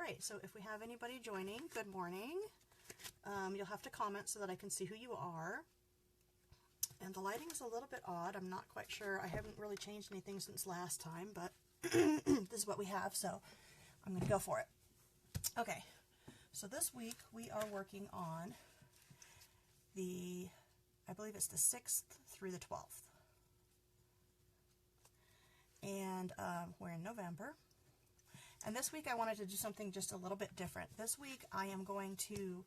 right, so if we have anybody joining, good morning. You'll have to comment so that I can see who you are. And the lighting is a little bit odd. I'm not quite sure. I haven't really changed anything since last time, but this is what we have, so I'm going to go for it. Okay, so this week we are working on I believe it's the 6th through the 12th. And we're in November. And this week I wanted to do something just a little bit different. This week I am going to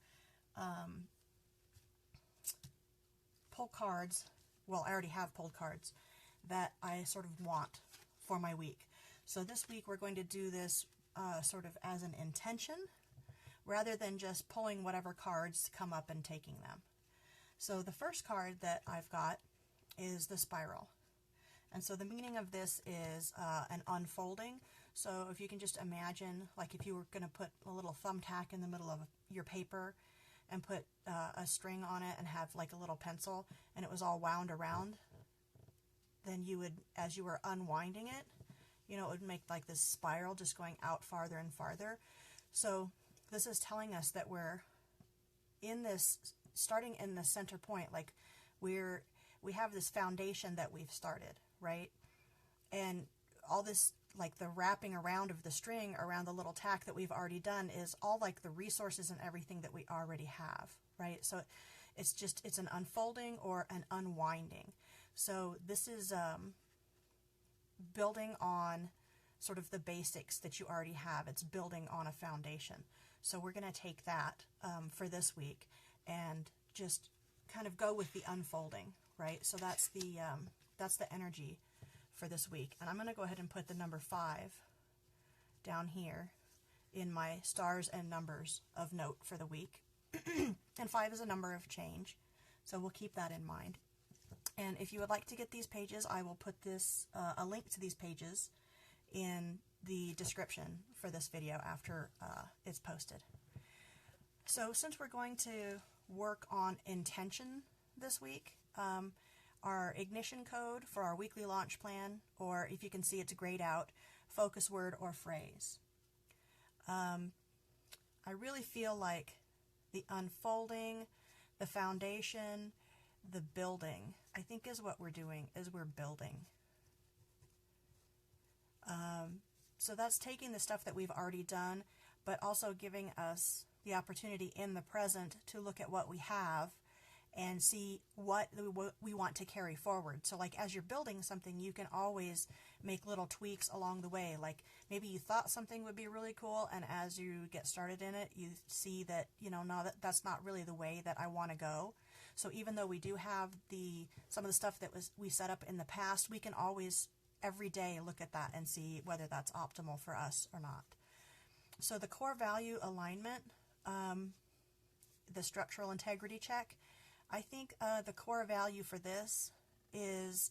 pull cards. Well, I already have pulled cards that I sort of want for my week. So this week we're going to do this sort of as an intention rather than just pulling whatever cards come up and taking them. So the first card that I've got is the spiral. And so the meaning of this is an unfolding. So if you can just imagine, like if you were going to put a little thumbtack in the middle of your paper and put a string on it and have like a little pencil and it was all wound around, then you would, as you were unwinding it, you know, it would make like this spiral just going out farther and farther. So this is telling us that we're in this, starting in the center point, like we have this foundation that we've started, right? And all this, like the wrapping around of the string around the little tack that we've already done is all like the resources and everything that we already have, right? So it's an unfolding or an unwinding. So this is building on sort of the basics that you already have. It's building on a foundation. So we're going to take that for this week and just kind of go with the unfolding, right? So that's the energy for this week. And I'm going to go ahead and put the number 5 down here in my stars and numbers of note for the week. And 5 is a number of change, so we'll keep that in mind. And if you would like to get these pages, I will put this a link to these pages in the description for this video after it's posted. So since we're going to work on intention this week, our ignition code for our weekly launch plan, or if you can see it's grayed out, focus word or phrase. I really feel like the unfolding, the foundation, the building, I think is what we're doing, is we're building. So that's taking the stuff that we've already done, but also giving us the opportunity in the present to look at what we have and see what we want to carry forward. So like as you're building something, you can always make little tweaks along the way. Like maybe you thought something would be really cool, and as you get started in it, you see that, you know, no, that's not really the way that I want to go. So even though we do have some of the stuff that we set up in the past, we can always every day look at that and see whether that's optimal for us or not. So the core value alignment, the structural integrity check, I think the core value for this is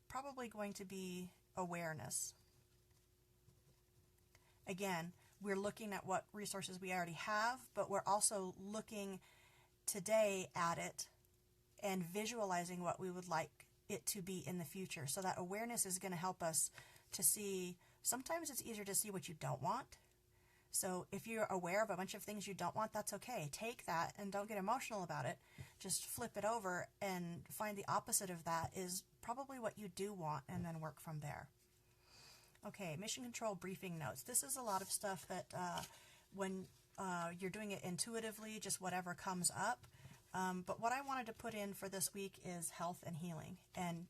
probably going to be awareness. Again, we're looking at what resources we already have, but we're also looking today at it and visualizing what we would like it to be in the future. So that awareness is going to help us to see, sometimes it's easier to see what you don't want. So if you're aware of a bunch of things you don't want, that's okay. Take that and don't get emotional about it. Just flip it over and find the opposite of that is probably what you do want, and then work from there. Okay, mission control briefing notes. This is a lot of stuff that when you're doing it intuitively, just whatever comes up. But what I wanted to put in for this week is health and healing. And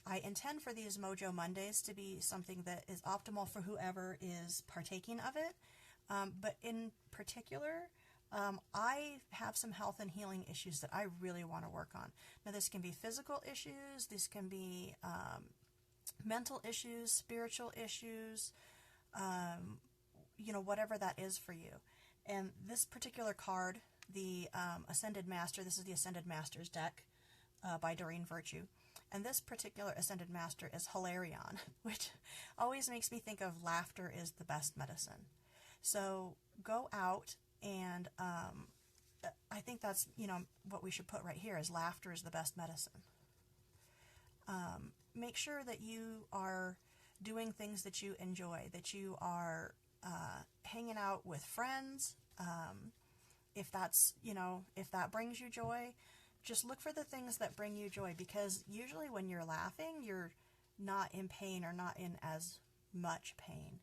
I intend for these Mojo Mondays to be something that is optimal for whoever is partaking of it. But in particular, I have some health and healing issues that I really want to work on. Now, this can be physical issues, this can be mental issues, spiritual issues, you know, whatever that is for you. And this particular card, the Ascended Master, this is the Ascended Masters deck by Doreen Virtue. And this particular Ascended Master is Hilarion, which always makes me think of laughter is the best medicine. So go out and I think that's, you know, what we should put right here is laughter is the best medicine. Make sure that you are doing things that you enjoy, that you are hanging out with friends, if that's, if that brings you joy, just look for the things that bring you joy, because usually when you're laughing, you're not in pain or not in as much pain.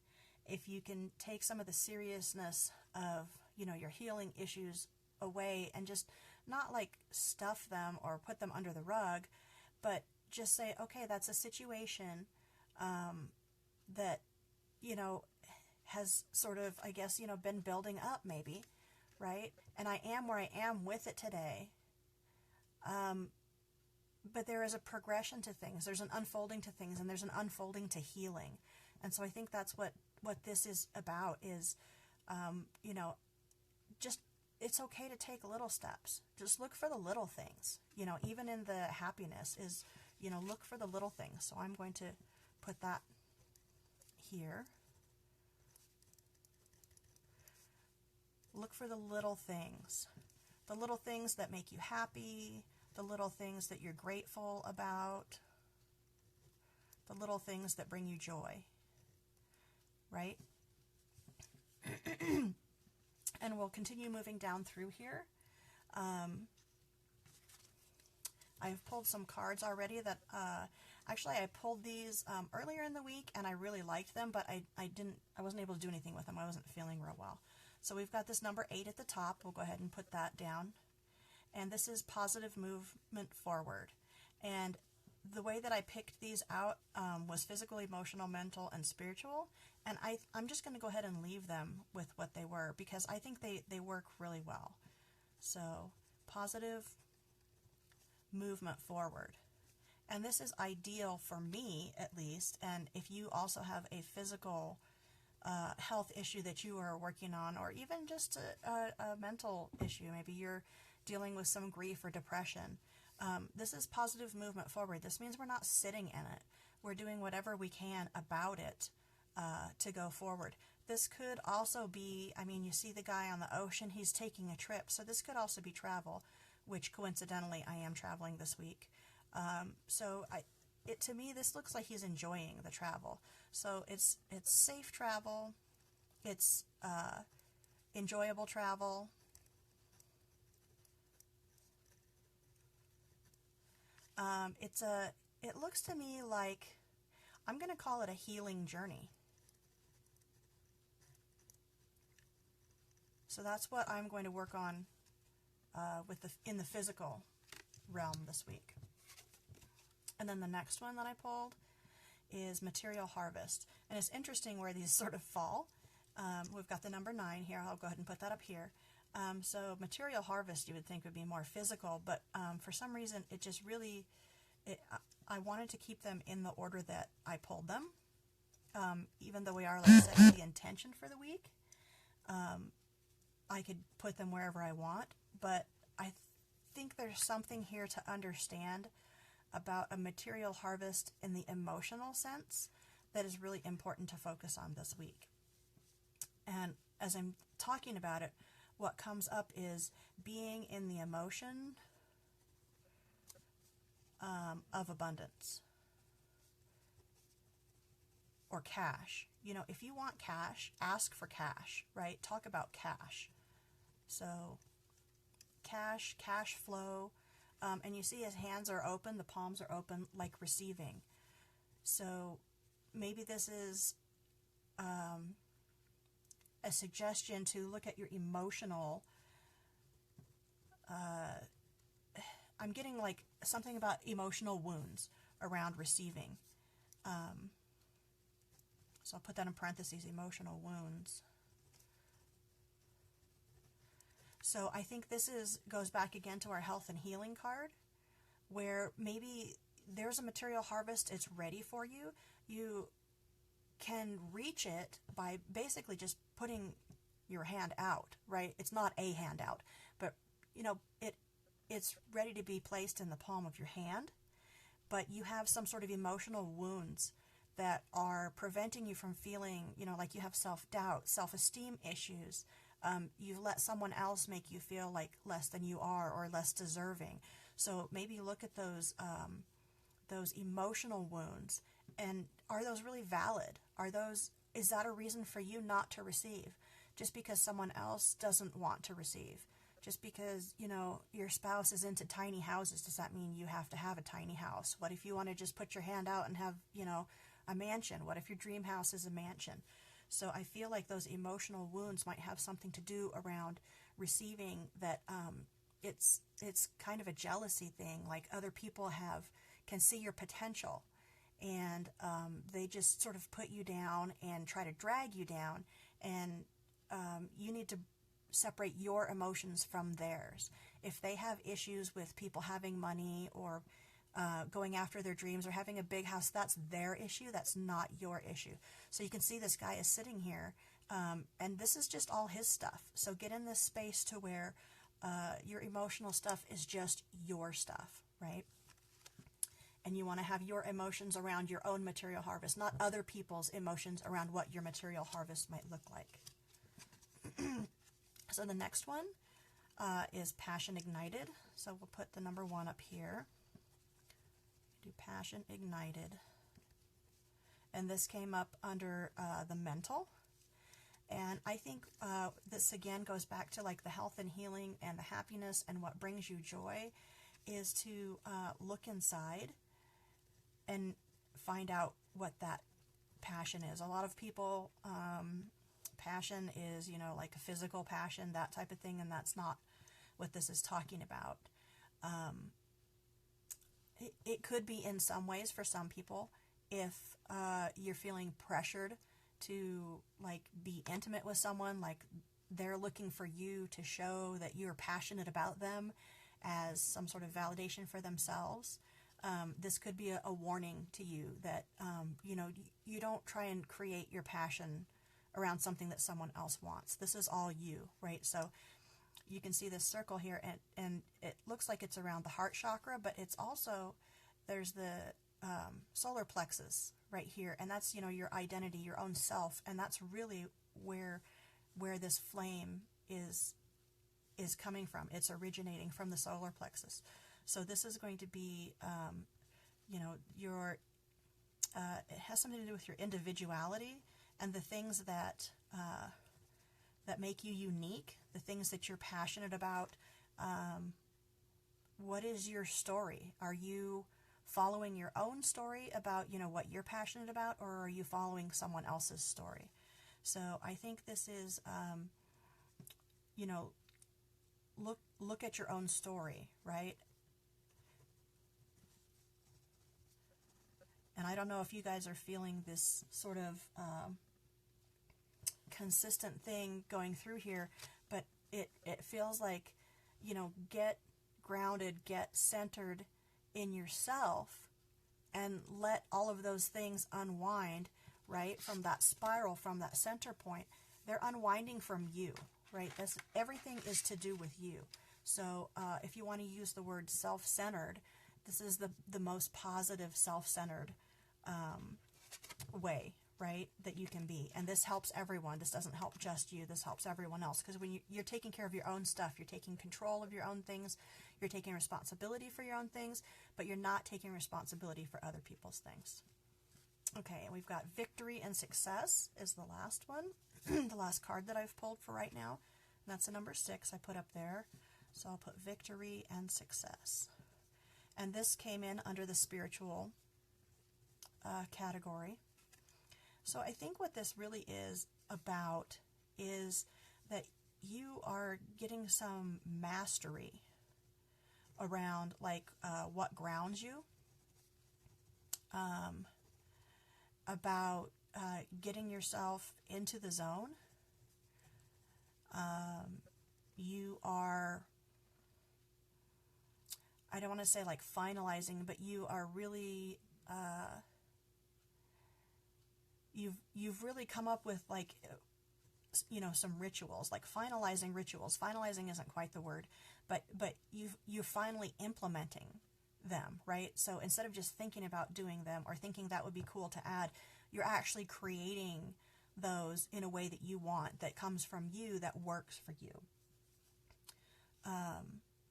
If you can take some of the seriousness of, your healing issues away and just not like stuff them or put them under the rug, but just say, okay, that's a situation that, has sort of, I guess, been building up maybe, right? And I am where I am with it today. But there is a progression to things. There's an unfolding to things, and there's an unfolding to healing. And so I think that's what this is about is, just, it's okay to take little steps. Just look for the little things, even in the happiness is, look for the little things. So I'm going to put that here. Look for the little things that make you happy, the little things that you're grateful about, the little things that bring you joy, right? And we'll continue moving down through here. I've pulled some cards already that, actually I pulled these earlier in the week and I really liked them, but I wasn't able to do anything with them. I wasn't feeling real well. So we've got this number 8 at the top. We'll go ahead and put that down. And this is positive movement forward. And the way that I picked these out was physical, emotional, mental, and spiritual. And I'm just going to go ahead and leave them with what they were, because I think they work really well. So positive movement forward. And this is ideal for me, at least. And if you also have a physical health issue that you are working on, or even just a mental issue, maybe you're dealing with some grief or depression, this is positive movement forward. This means we're not sitting in it. We're doing whatever we can about it to go forward. This could also be, you see the guy on the ocean, he's taking a trip. So this could also be travel, which coincidentally I am traveling this week. To me, this looks like he's enjoying the travel. So it's safe travel. It's enjoyable travel. It looks to me like, I'm going to call it a healing journey. So that's what I'm going to work on in the physical realm this week. And then the next one that I pulled is material harvest. And it's interesting where these sort of fall. We've got the number 9 here. I'll go ahead and put that up here. So material harvest you would think would be more physical, but for some reason it just really, I wanted to keep them in the order that I pulled them. Even though we are like setting the intention for the week, I could put them wherever I want, but I think there's something here to understand about a material harvest in the emotional sense that is really important to focus on this week. And as I'm talking about it, what comes up is being in the emotion of abundance or cash. If you want cash, ask for cash, right? Talk about cash. So cash flow. And you see his hands are open, the palms are open, like receiving. So maybe this is a suggestion to look at your emotional, I'm getting like something about emotional wounds around receiving. So I'll put that in parentheses, emotional wounds. So I think this goes back again to our health and healing card, where maybe there's a material harvest, it's ready for you. You can reach it by basically just putting your hand out, right? It's not a hand out, but it's ready to be placed in the palm of your hand, but you have some sort of emotional wounds that are preventing you from feeling, like you have self-doubt, self-esteem issues. You've let someone else make you feel like less than you are or less deserving. So maybe look at those emotional wounds, and are those really valid? is that a reason for you not to receive? Just because someone else doesn't want to receive? Just because, you know, your spouse is into tiny houses, does that mean you have to have a tiny house? What if you want to just put your hand out and have, you know, a mansion? What if your dream house is a mansion? So I feel like those emotional wounds might have something to do around receiving, that it's kind of a jealousy thing. Like other people can see your potential, and they just sort of put you down and try to drag you down, and you need to separate your emotions from theirs. If they have issues with people having money or going after their dreams or having a big house, that's their issue. That's not your issue. So you can see this guy is sitting here, and this is just all his stuff. So get in this space to where your emotional stuff is just your stuff, right? And you want to have your emotions around your own material harvest, not other people's emotions around what your material harvest might look like. So the next one is Passion Ignited. So we'll put the number 1 up here. Do Passion Ignited. And this came up under the mental. And I think this again goes back to like the health and healing and the happiness, and what brings you joy is to look inside and find out what that passion is. A lot of people, passion is, you know, like a physical passion, that type of thing, and that's not what this is talking about. It could be in some ways for some people if you're feeling pressured to like be intimate with someone, like they're looking for you to show that you're passionate about them as some sort of validation for themselves. This could be a warning to you that, you know, you don't try and create your passion around something that someone else wants. This is all you, right? So you can see this circle here, and it looks like it's around the heart chakra, but it's also, there's the solar plexus right here, and that's, you know, your identity, your own self, and that's really where this flame is coming from. It's originating from the solar plexus. So this is going to be, you know, it has something to do with your individuality and the things that make you unique, the things that you're passionate about. What is your story? Are you following your own story about, you know, what you're passionate about, or are you following someone else's story? So I think this is, you know, look at your own story, right? And I don't know if you guys are feeling this sort of consistent thing going through here, but it feels like, you know, get grounded, get centered in yourself, and let all of those things unwind, right? From that spiral, from that center point, they're unwinding from you, right? Everything is to do with you. So if you want to use the word self-centered, this is the most positive self-centered way, right, that you can be. And this helps everyone. This doesn't help just you. This helps everyone else. Because when you're taking care of your own stuff, you're taking control of your own things, you're taking responsibility for your own things, but you're not taking responsibility for other people's things. Okay, and we've got Victory and Success is the last one, the last card that I've pulled for right now. And that's the number 6 I put up there. So I'll put Victory and Success. And this came in under the spiritual category. So I think what this really is about is that you are getting some mastery around like what grounds you, about getting yourself into the zone. You are, I don't want to say like finalizing, but you are really you've really come up with like, you know, some rituals, like finalizing rituals. Finalizing isn't quite the word, but you're finally implementing them, right? So instead of just thinking about doing them or thinking that would be cool to add, you're actually creating those in a way that you want, that comes from you, that works for you.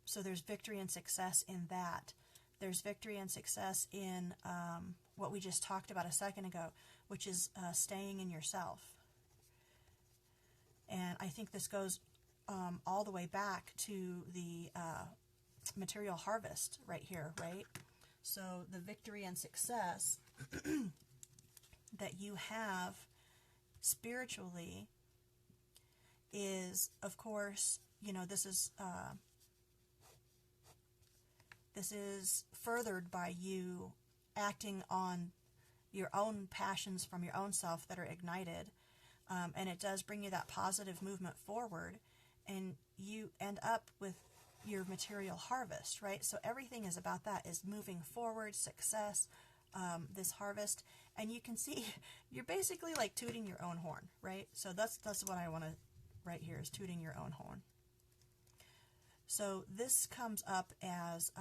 So there's victory and success in that. There's victory and success in what we just talked about a second ago, which is staying in yourself. And I think this goes all the way back to the material harvest right here, right? So the victory and success that you have spiritually is, of course, you know, this is furthered by you acting on your own passions from your own self that are ignited, and it does bring you that positive movement forward, and you end up with your material harvest, right? So everything is about that, is moving forward, success, this harvest, and you can see you're basically like tooting your own horn, right? So that's what I want to write here, is tooting your own horn. So this comes up as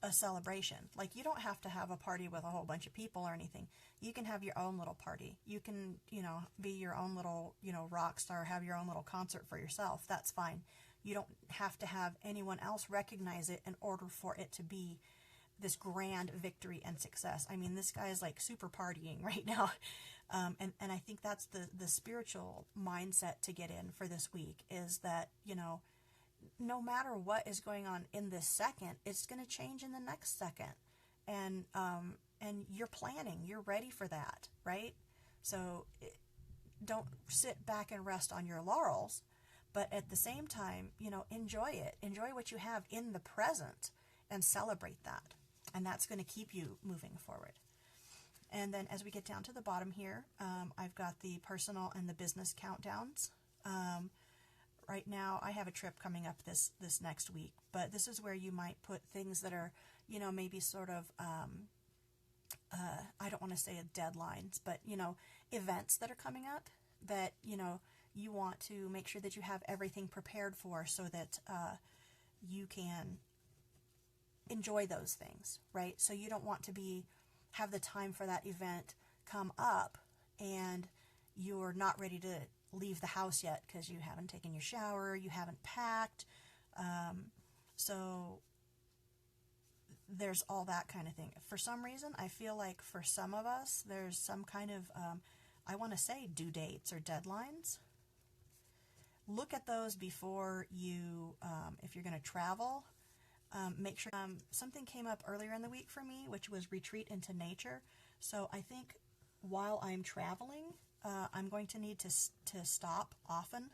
a celebration. Like, you don't have to have a party with a whole bunch of people or anything. You can have your own little party. You can, you know, be your own little, you know, rock star, have your own little concert for yourself. That's fine. You don't have to have anyone else recognize it in order for it to be this grand victory and success. I mean, this guy is like super partying right now. And I think that's the spiritual mindset to get in for this week, is that, you know, no matter what is going on in this second, it's going to change in the next second. And you're planning, you're ready for that, right? So don't sit back and rest on your laurels, but at the same time, you know, enjoy it. Enjoy what you have in the present and celebrate that. And that's going to keep you moving forward. And then as we get down to the bottom here, I've got the personal and the business countdowns. Right now, I have a trip coming up this next week, but this is where you might put things that are, you know, maybe sort of, I don't want to say deadlines, but, you know, events that are coming up that, you know, you want to make sure that you have everything prepared for, so that you can enjoy those things, right? So you don't want to have the time for that event come up and you're not ready to leave the house yet because you haven't taken your shower, you haven't packed. So there's all that kind of thing. For some reason, I feel like for some of us, there's some kind of, I want to say, due dates or deadlines. Look at those before you, if you're going to travel, make sure. Something came up earlier in the week for me, which was retreat into nature. So I think while I'm traveling, I'm going to need to stop often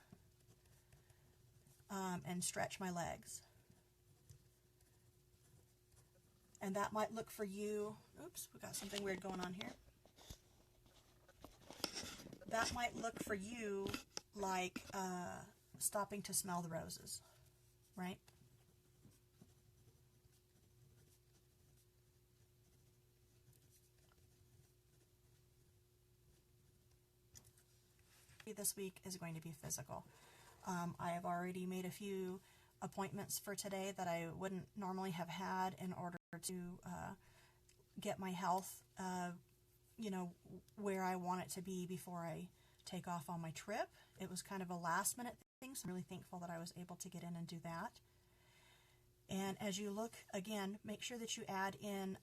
and stretch my legs. And that might look for you, oops, we got something weird going on here. That might look for you like stopping to smell the roses, right? This week is going to be physical. I have already made a few appointments for today that I wouldn't normally have had in order to get my health, you know, where I want it to be before I take off on my trip. It was kind of a last minute thing, so I'm really thankful that I was able to get in and do that. And as you look, again, make sure that you add in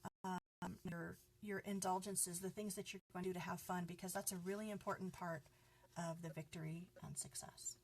your indulgences, the things that you're going to do to have fun, because that's a really important part of the victory and success.